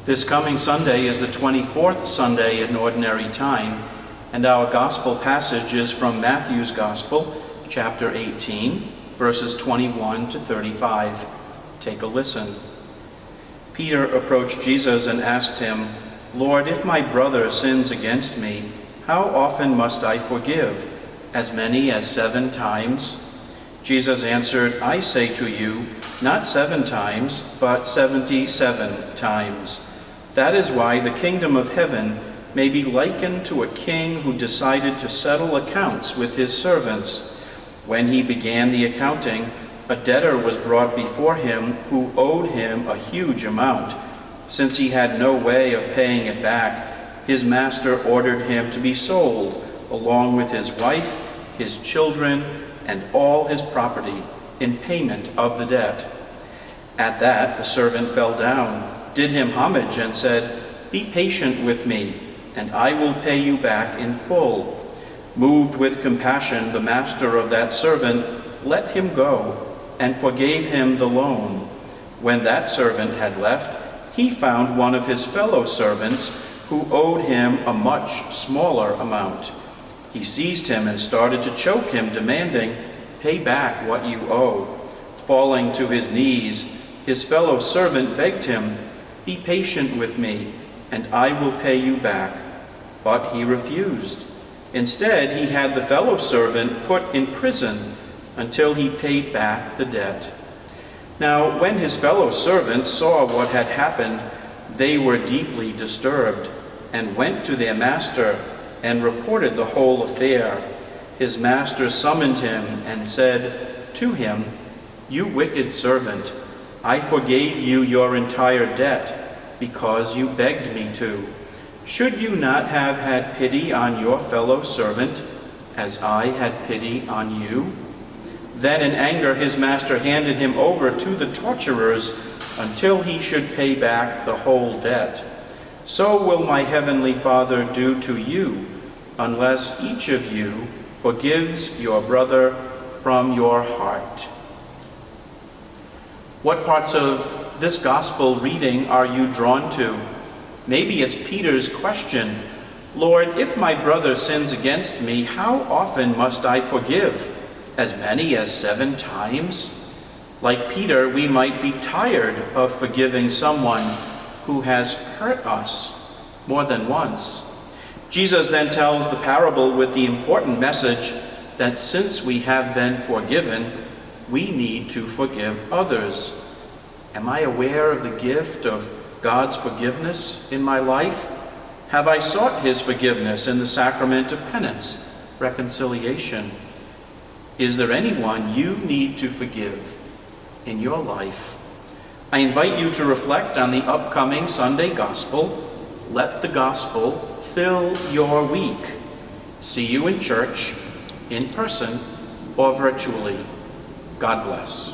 This coming Sunday is the 24th Sunday in Ordinary Time, and our Gospel passage is from Matthew's Gospel, chapter 18, verses 21 to 35. Take a listen. Peter approached Jesus and asked him, "Lord, if my brother sins against me, how often must I forgive? As many as 7 times?" Jesus answered, "I say to you, not 7 times, but 77 times. That is why the kingdom of heaven may be likened to a king who decided to settle accounts with his servants. When he began the accounting, a debtor was brought before him who owed him a huge amount. Since he had no way of paying it back, his master ordered him to be sold, along with his wife, his children, and all his property, in payment of the debt. At that, the servant fell down, did him homage, and said, 'Be patient with me, and I will pay you back in full.' Moved with compassion, the master of that servant let him go and forgave him the loan. When that servant had left, he found one of his fellow servants who owed him a much smaller amount. He seized him and started to choke him, demanding, 'Pay back what you owe.' Falling to his knees, his fellow servant begged him, 'Be patient with me, and I will pay you back.' But he refused. Instead, he had the fellow servant put in prison until he paid back the debt. Now, when his fellow servants saw what had happened, they were deeply disturbed and went to their master and reported the whole affair. His master summoned him and said to him, 'You wicked servant, I forgave you your entire debt because you begged me to. Should you not have had pity on your fellow servant as I had pity on you?' Then in anger his master handed him over to the torturers until he should pay back the whole debt. So will my heavenly Father do to you, unless each of you forgives your brother from your heart." What parts of this gospel reading are you drawn to? Maybe it's Peter's question, "Lord, if my brother sins against me, how often must I forgive? As many as 7 times? Like Peter, we might be tired of forgiving someone who has hurt us more than once. Jesus then tells the parable with the important message that since we have been forgiven, we need to forgive others. Am I aware of the gift of God's forgiveness in my life? Have I sought his forgiveness in the sacrament of penance, reconciliation? Is there anyone you need to forgive in your life? I invite you to reflect on the upcoming Sunday Gospel. Let the Gospel fill your week. See you in church, in person, or virtually. God bless.